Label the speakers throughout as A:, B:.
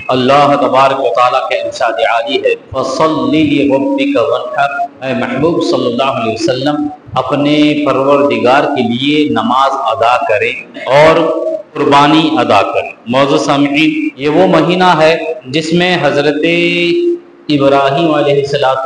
A: اللہ تبارک و تعالیٰ کے ارشاد عالی ہے فَصَلِّ لِرَبِّكَ وَانْحَرْ، اے محبوب صلی اللہ علیہ وسلم اپنے پروردگار کے لیے نماز ادا کریں اور قربانی ادا کریں۔ معزز سامعین، یہ وہ مہینہ ہے جس میں حضرت ابراہیم علیہ السلام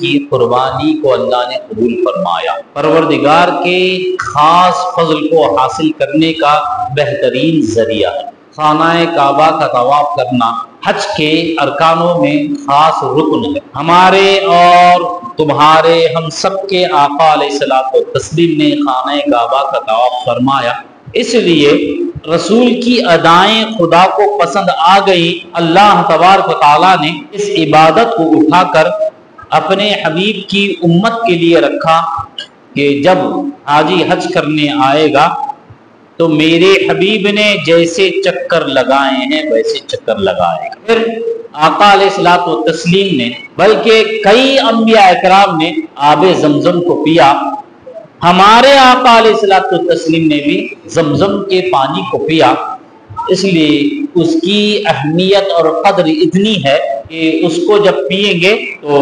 A: کی قربانی کو اللہ نے قبول فرمایا۔ پروردگار کے خاص فضل کو حاصل کرنے کا بہترین ذریعہ ہے۔ خانہ کعبہ کا طواف کرنا حج کے ارکانوں میں خاص رکن ہے۔ ہمارے اور تمہارے ہم سب کے آقا علیہ السلام نے خانہ کعبہ کا طواف فرمایا، اس لیے رسول کی ادائیں خدا کو پسند آ گئی۔ اللہ تبارک و تعالیٰ نے اس عبادت کو اٹھا کر اپنے حبیب کی امت کے لیے رکھا کہ جب حاجی حج کرنے آئے گا تو میرے حبیب نے جیسے چکر لگائے ہیں ویسے چکر لگائے گا۔ پھر آقا علیہ السلام نے بلکہ کئی انبیاء اکرام نے آب زمزم کو پیا۔ ہمارے آقا علیہ السلام نے بھی زمزم کے پانی کو پیا، اس لیے اس کی اہمیت اور قدر اتنی ہے کہ اس کو جب پئیں گے تو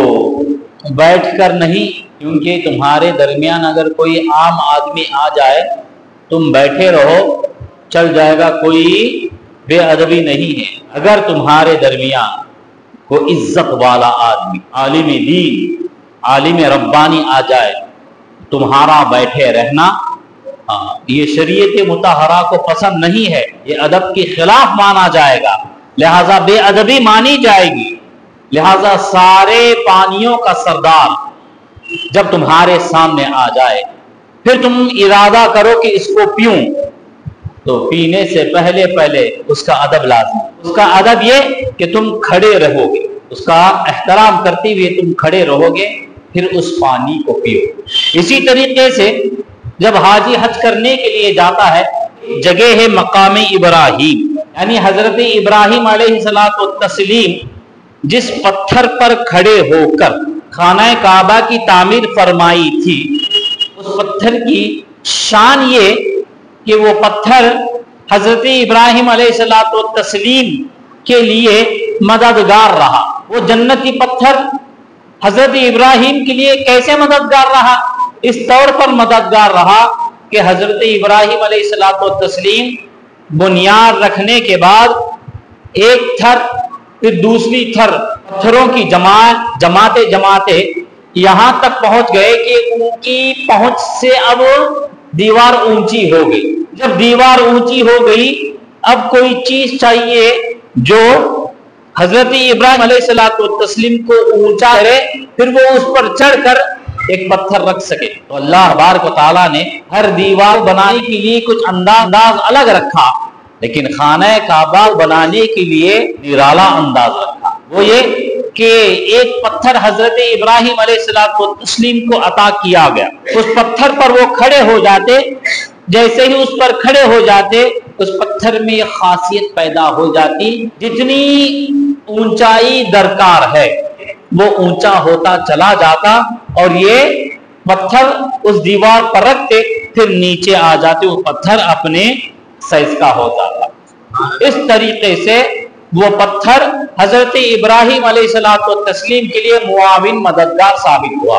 A: بیٹھ کر نہیں، کیونکہ تمہارے درمیان اگر کوئی عام آدمی آ جائے تم بیٹھے رہو چل جائے گا، کوئی بے ادبی نہیں ہے۔ اگر تمہارے درمیان کوئی عزت والا آدمی، عالم دین، عالم ربانی آ جائے تمہارا بیٹھے رہنا یہ شریعت مطہرہ کو پسند نہیں ہے، یہ ادب کے خلاف مانا جائے گا، لہذا بے ادبی مانی جائے گی۔ لہذا سارے پانیوں کا سردار جب تمہارے سامنے آ جائے پھر تم ارادہ کرو کہ اس کو پیوں، تو پینے سے پہلے اس کا ادب لازم۔ اس کا ادب یہ کہ تم کھڑے رہو گے، اس کا احترام کرتے ہوئے تم کھڑے رہو گے، پھر اس پانی کو پیو۔ اسی طریقے سے جب حاجی حج کرنے کے لیے جاتا ہے، جگہ ہے مقام ابراہیم، یعنی حضرت ابراہیم علیہ السلام جس پتھر پر کھڑے ہو کر خانہ کعبہ کی تعمیر فرمائی تھی، اس پتھر کی شان یہ کہ وہ پتھر حضرت ابراہیم علیہ السلام کے لیے مددگار رہا۔ وہ جنتی پتھر حضرت ابراہیم کے لیے کیسے مددگار رہا؟ اس طور پر مددگار رہا کہ حضرت ابراہیم علیہ السلام بنیاد رکھنے کے بعد ایک تھر پھر دوسری تھر پتھروں کی جماعتیں یہاں تک پہنچ گئے کہ ان کی پہنچ سے اب دیوار اونچی ہو گئی۔ جب دیوار اونچی ہو گئی اب کوئی چیز چاہیے جو حضرت ابراہیم علیہ السلام کو اونچا کرے، پھر وہ اس پر چڑھ کر ایک پتھر رکھ سکے۔ تو اللہ تبارک و تعالیٰ نے ہر دیوار بنانے کے لیے کچھ انداز الگ رکھا، لیکن خانہ کعبہ بنانے کے لیے نرالا انداز رکھا۔ وہ یہ کہ ایک پتھر حضرت ابراہیم علیہ السلام کو عطا کیا گیا، اس پتھر پر وہ کھڑے ہو جاتے، جیسے ہی اس پر کھڑے ہو جاتے اس پتھر میں یہ خاصیت پیدا ہو جاتی، جتنی اونچائی درکار ہے وہ اونچا ہوتا چلا جاتا، اور یہ پتھر اس دیوار پر رکھتے پھر نیچے آ جاتے، وہ پتھر اپنے سائز کا ہو جاتا۔ اس طریقے سے وہ پتھر حضرت ابراہیم علیہ السلام کے لیے معاون مددگار ثابت ہوا۔